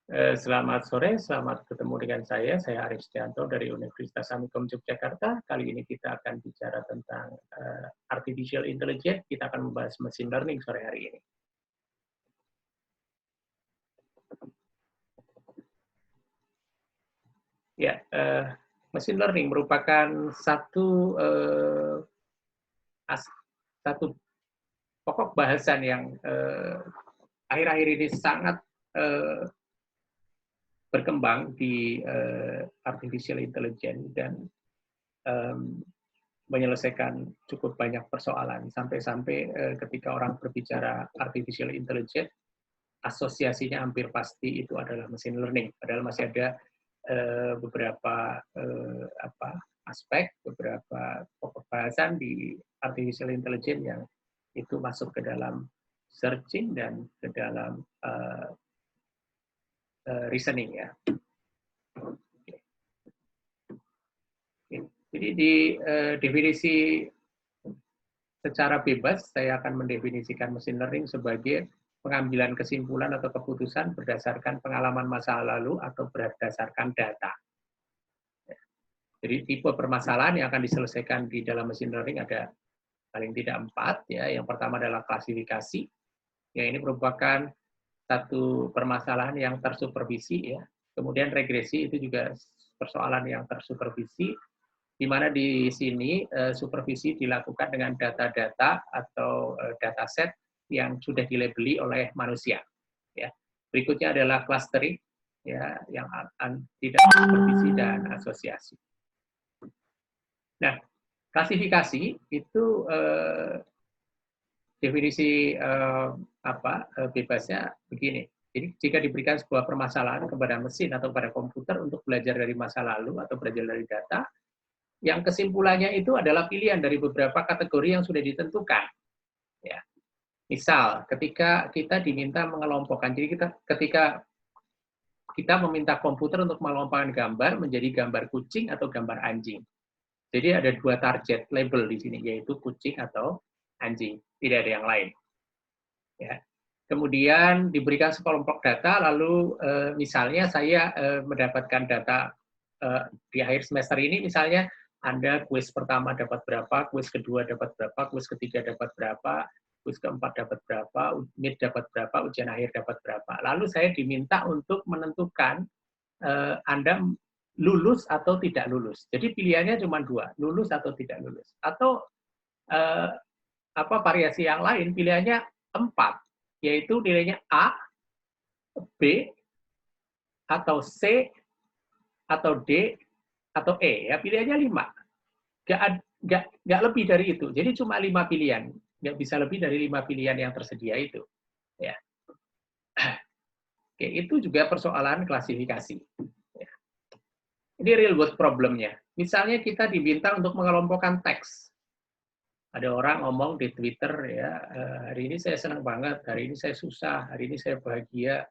Selamat sore, selamat ketemu dengan saya Arif Setianto dari Universitas Amikom Yogyakarta. Kali ini kita akan bicara tentang artificial intelligence. Kita akan membahas machine learning sore hari ini. Ya, machine learning merupakan satu pokok bahasan yang akhir-akhir ini sangat berkembang di artificial intelligence dan menyelesaikan cukup banyak persoalan. Sampai-sampai ketika orang berbicara artificial intelligence, asosiasinya hampir pasti itu adalah machine learning. Padahal masih ada beberapa aspek, beberapa pokok bahasan di artificial intelligence yang itu masuk ke dalam searching dan ke dalam reasoning ya. Jadi di definisi secara bebas saya akan mendefinisikan machine learning sebagai pengambilan kesimpulan atau keputusan berdasarkan pengalaman masa lalu atau berdasarkan data. Jadi tipe permasalahan yang akan diselesaikan di dalam machine learning ada paling tidak 4 ya. Yang pertama adalah klasifikasi. Ya, ini merupakan satu permasalahan yang tersupervisi ya. Kemudian regresi itu juga persoalan yang tersupervisi, di mana di sini supervisi dilakukan dengan data-data atau dataset yang sudah dilabeli oleh manusia. Ya. Berikutnya adalah clustering, ya, yang tidak supervisi dan asosiasi. Nah, klasifikasi itu definisi bebasnya begini. Jadi jika diberikan sebuah permasalahan kepada mesin atau kepada komputer untuk belajar dari masa lalu atau belajar dari data, yang kesimpulannya itu adalah pilihan dari beberapa kategori yang sudah ditentukan. Ya. Misal, ketika kita diminta mengelompokkan, jadi ketika kita meminta komputer untuk mengelompokkan gambar menjadi gambar kucing atau gambar anjing. Jadi ada 2 target label di sini, yaitu kucing atau anjing. Tidak ada yang lain. Ya. Kemudian diberikan sekelompok data, lalu misalnya saya mendapatkan data di akhir semester ini, misalnya Anda kuis pertama dapat berapa, kuis kedua dapat berapa, kuis ketiga dapat berapa, kuis keempat dapat berapa, mid dapat berapa, ujian akhir dapat berapa. Lalu saya diminta untuk menentukan Anda lulus atau tidak lulus. Jadi pilihannya cuma 2, lulus atau tidak lulus. Atau variasi yang lain, pilihannya 4, yaitu nilainya A, B, atau C, atau D, atau E. Ya, pilihannya 5. Nggak lebih dari itu. Jadi cuma 5 pilihan. Nggak bisa lebih dari 5 pilihan yang tersedia itu. Ya. Oke, itu juga persoalan klasifikasi. Ya. Ini real world problemnya. Misalnya kita diminta untuk mengelompokkan teks. Ada orang ngomong di Twitter, ya, hari ini saya senang banget, hari ini saya susah, hari ini saya bahagia.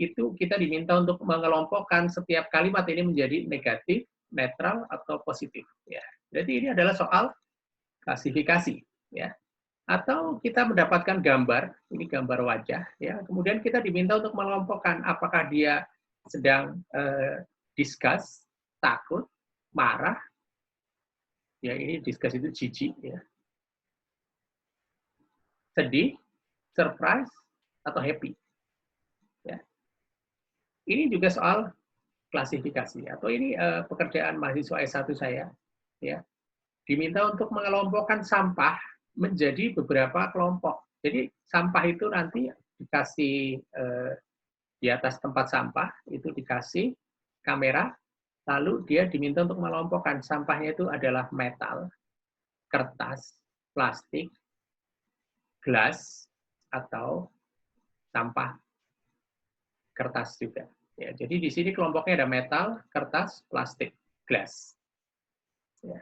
Itu kita diminta untuk mengelompokkan setiap kalimat ini menjadi negatif, netral, atau positif. Ya. Jadi ini adalah soal klasifikasi. Ya. Atau kita mendapatkan gambar, ini gambar wajah, ya. Kemudian kita diminta untuk mengelompokkan apakah dia sedang disgust, takut, marah. Ya, ini disgust itu jijik, ya. Sedih, surprise, atau happy. Ya. Ini juga soal klasifikasi. Atau ini pekerjaan mahasiswa S1 saya, ya, diminta untuk mengelompokkan sampah menjadi beberapa kelompok. Jadi sampah itu nanti dikasih di atas tempat sampah, itu dikasih kamera, lalu dia diminta untuk mengelompokkan sampahnya itu adalah metal, kertas, plastik, gelas, atau sampah kertas juga. Ya, jadi di sini kelompoknya ada metal, kertas, plastik, gelas. Ya.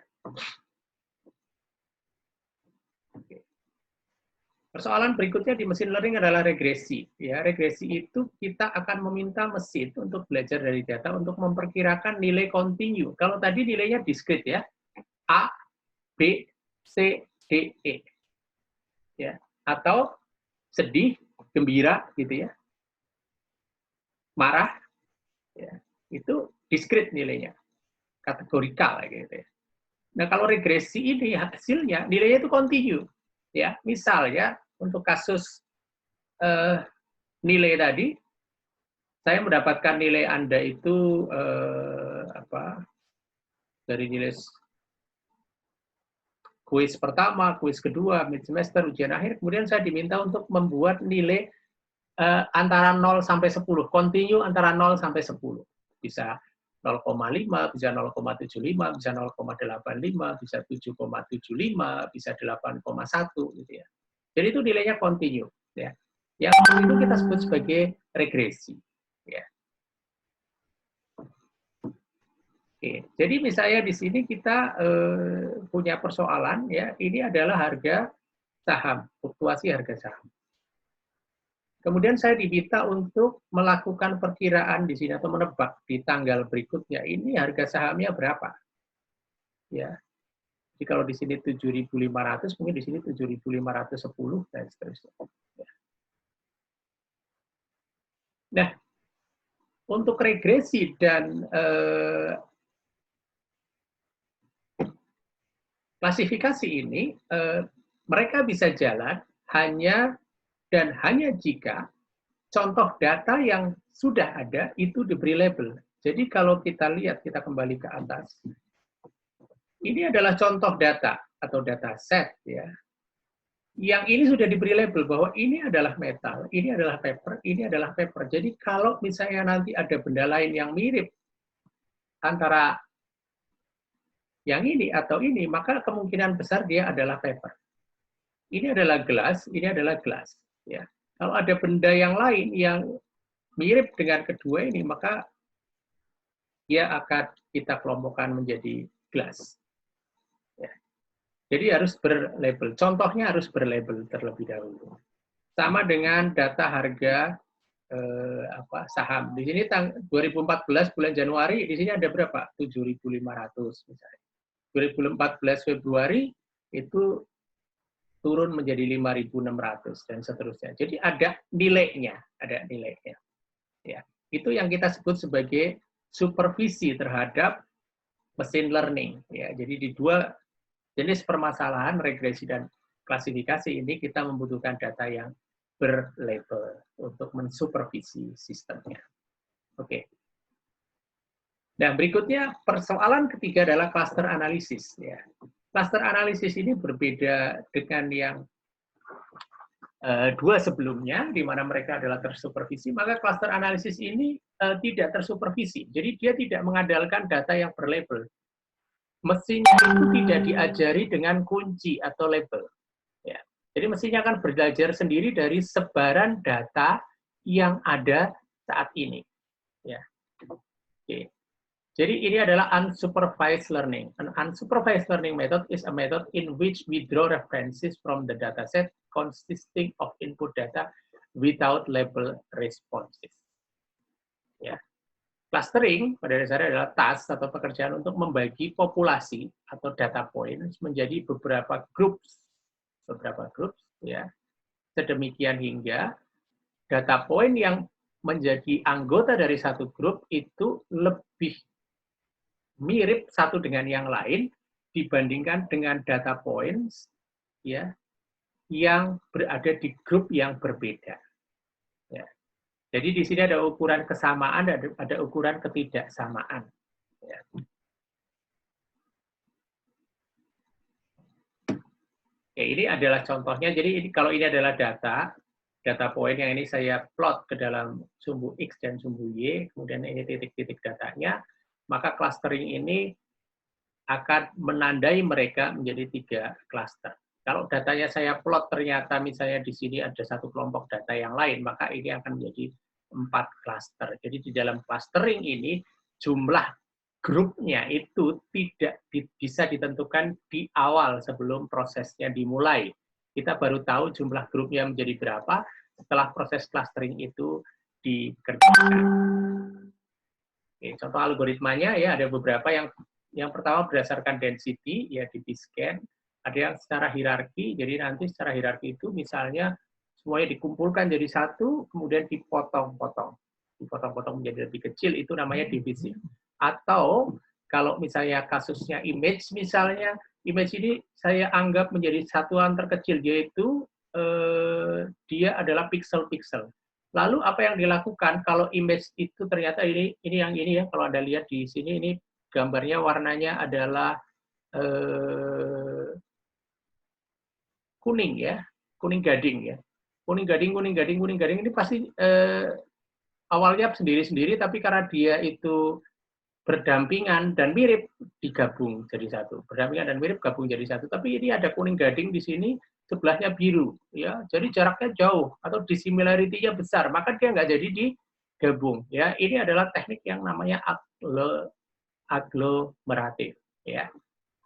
Oke. Persoalan berikutnya di mesin learning adalah regresi. Ya, regresi itu kita akan meminta mesin untuk belajar dari data untuk memperkirakan nilai kontinu. Kalau tadi nilainya discrete ya, A, B, C, D, E. Ya, atau sedih, gembira gitu ya. marah, ya, itu diskrit nilainya, kategorikal gitu ya. Nah, kalau regresi ini hasilnya nilainya itu continue, ya. Misal ya untuk kasus nilai tadi, saya mendapatkan nilai Anda itu dari nilai kuis pertama, kuis kedua, mid semester, ujian akhir, kemudian saya diminta untuk membuat nilai antara 0 sampai 10, continue antara 0 sampai 10. Bisa 0,5, bisa 0,75, bisa 0,85, bisa 7,75, bisa 8,1 gitu ya. Jadi itu nilainya continue ya. Yang itu kita sebut sebagai regresi ya. Oke, jadi misalnya di sini kita punya persoalan ya, ini adalah harga saham, fluktuasi harga saham. Kemudian saya diminta untuk melakukan perkiraan di sini atau menebak di tanggal berikutnya ini harga sahamnya berapa. Ya. Jadi kalau di sini 7.500, mungkin di sini 7.510 dan seterusnya. Nah, untuk regresi dan klasifikasi ini, mereka bisa jalan hanya dan hanya jika contoh data yang sudah ada itu diberi label. Jadi kalau kita lihat, kita kembali ke atas, ini adalah contoh data atau data set ya. Yang ini sudah diberi label bahwa ini adalah metal, ini adalah paper, ini adalah paper. Jadi kalau misalnya nanti ada benda lain yang mirip antara yang ini atau ini, maka kemungkinan besar dia adalah paper. Ini adalah gelas, ini adalah gelas. Ya. Kalau ada benda yang lain yang mirip dengan kedua ini, maka dia akan kita kelompokkan menjadi gelas. Ya. Jadi harus berlabel. Contohnya harus berlabel terlebih dahulu. Sama dengan data harga saham. Di sini 2014 bulan Januari, di sini ada berapa? 7.500 misalnya. 2014 Februari itu turun menjadi 5.600 dan seterusnya. Jadi ada nilainya, Ya. Itu yang kita sebut sebagai supervisi terhadap machine learning. Ya. Jadi di dua jenis permasalahan, regresi dan klasifikasi ini kita membutuhkan data yang berlabel untuk mensupervisi sistemnya. Oke. Nah, berikutnya persoalan ketiga adalah cluster analisis. Ya. Cluster analisis ini berbeda dengan yang dua sebelumnya, di mana mereka adalah tersupervisi, maka cluster analisis ini tidak tersupervisi. Jadi dia tidak mengandalkan data yang berlabel. Mesinnya itu tidak diajari dengan kunci atau label. Ya. Jadi mesinnya akan belajar sendiri dari sebaran data yang ada saat ini. Ya. Oke. Jadi ini adalah unsupervised learning. An unsupervised learning method is a method in which we draw references from the dataset consisting of input data without label responses. Ya. Clustering pada dasarnya adalah task atau pekerjaan untuk membagi populasi atau data points menjadi beberapa groups ya. Sedemikian hingga data point yang menjadi anggota dari satu grup itu lebih mirip satu dengan yang lain dibandingkan dengan data points ya yang berada di grup yang berbeda. Ya. Jadi di sini ada ukuran kesamaan, ada ukuran ketidaksamaan. Ya. Oke, ini adalah contohnya. Jadi ini, kalau ini adalah data point yang ini saya plot ke dalam sumbu X dan sumbu Y, kemudian ini titik-titik datanya, maka clustering ini akan menandai mereka menjadi 3 cluster. Kalau datanya saya plot ternyata misalnya di sini ada satu kelompok data yang lain, maka ini akan menjadi 4 cluster. Jadi di dalam clustering ini jumlah grupnya itu tidak bisa ditentukan di awal sebelum prosesnya dimulai. Kita baru tahu jumlah grupnya menjadi berapa setelah proses clustering itu dikerjakan. Oke, contoh algoritmanya ya ada beberapa yang pertama berdasarkan density ya di scan, ada yang secara hierarki. Jadi nanti secara hierarki itu misalnya semuanya dikumpulkan jadi satu, kemudian dipotong-potong. dipotong-potong menjadi lebih kecil, itu namanya divisi. Atau kalau misalnya kasusnya image, misalnya image ini saya anggap menjadi satuan terkecil, yaitu dia adalah pixel-pixel. Lalu apa yang dilakukan kalau image itu ternyata ini yang ini ya, kalau Anda lihat di sini, ini gambarnya warnanya adalah kuning ya, kuning gading ya. Kuning gading ini pasti awalnya sendiri-sendiri, tapi karena dia itu berdampingan dan mirip digabung jadi satu. Berdampingan dan mirip gabung jadi satu. Tapi ini ada kuning gading di sini, sebelahnya biru, ya. Jadi jaraknya jauh atau dissimilarity-nya besar, maka dia nggak jadi digabung. Ya, ini adalah teknik yang namanya aglomeratif. Ya.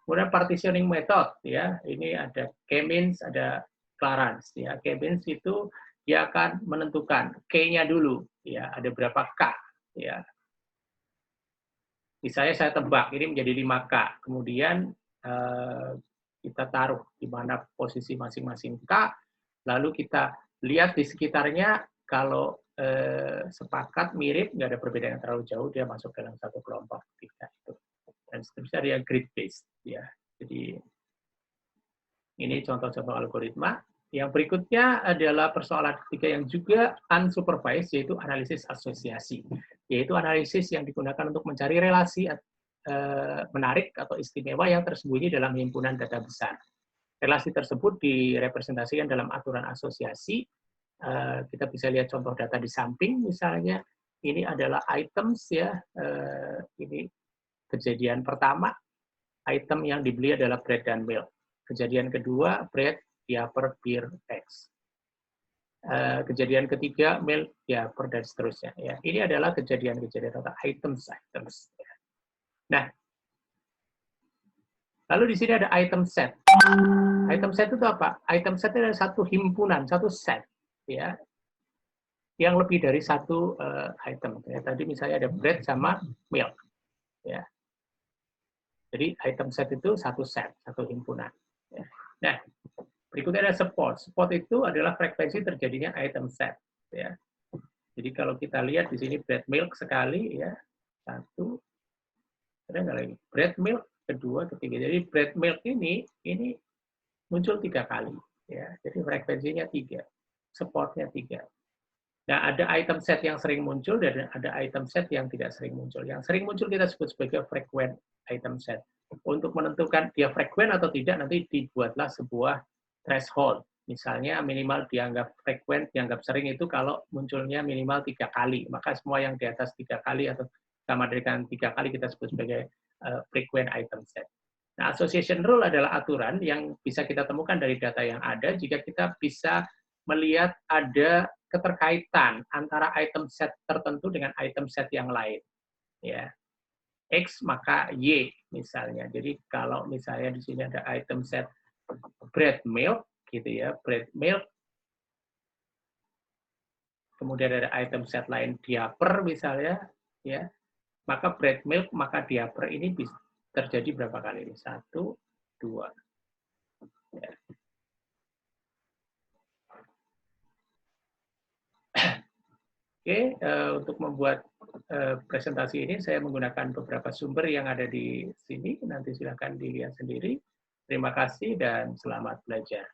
Kemudian partitioning method, ya. Ini ada K-means, ada Clarence. Ya, K-means itu dia akan menentukan K-nya dulu, ya. Ada berapa K, ya. Misalnya saya tebak ini menjadi 5K, kemudian kita taruh di mana posisi masing-masing K, lalu kita lihat di sekitarnya, kalau sepakat, mirip, nggak ada perbedaan yang terlalu jauh, dia masuk dalam satu kelompok. Itu. Dan seterusnya dia grid based. Ya. Jadi ini contoh-contoh algoritma. Yang berikutnya adalah persoalan ketiga yang juga unsupervised, yaitu analisis asosiasi. Yaitu analisis yang digunakan untuk mencari relasi menarik atau istimewa yang tersembunyi dalam himpunan data besar. Relasi tersebut direpresentasikan dalam aturan asosiasi. Kita bisa lihat contoh data di samping, misalnya ini adalah items ya. Ini kejadian pertama, item yang dibeli adalah bread dan milk. Kejadian kedua, bread, diaper, beer, eggs. Kejadian ketiga, milk, diaper, dan seterusnya. Ya, ini adalah kejadian-kejadian atau items. Nah, lalu di sini ada item set. Item set itu apa? Item set itu adalah satu himpunan, satu set, ya, yang lebih dari satu item. Ya, tadi misalnya ada bread sama milk. Ya. Jadi item set itu satu set, satu himpunan. Ya. Nah, berikutnya ada support. Support itu adalah frekuensi terjadinya item set. Ya. Jadi kalau kita lihat di sini bread milk sekali, ya, satu, ada nggak lagi? Bread milk kedua, ketiga. Jadi bread milk ini muncul 3 kali. Ya. Jadi frekuensinya 3, supportnya 3. Nah, ada item set yang sering muncul dan ada item set yang tidak sering muncul. Yang sering muncul kita sebut sebagai frequent item set. Untuk menentukan dia frequent atau tidak, nanti dibuatlah sebuah threshold. Misalnya minimal dianggap frequent, dianggap sering itu kalau munculnya minimal 3 kali. Maka semua yang di atas 3 kali atau sama dengan 3 kali kita sebut sebagai frequent item set. Nah, association rule adalah aturan yang bisa kita temukan dari data yang ada jika kita bisa melihat ada keterkaitan antara item set tertentu dengan item set yang lain. Ya. X maka Y misalnya. Jadi kalau misalnya di sini ada item set bread milk gitu ya, bread milk. Kemudian ada item set lain diaper misalnya, ya. Maka bread milk maka diaper ini bisa terjadi berapa kali ini? 1, 2. Ya. Oke, untuk membuat presentasi ini saya menggunakan beberapa sumber yang ada di sini. Nanti silakan dilihat sendiri. Terima kasih dan selamat belajar.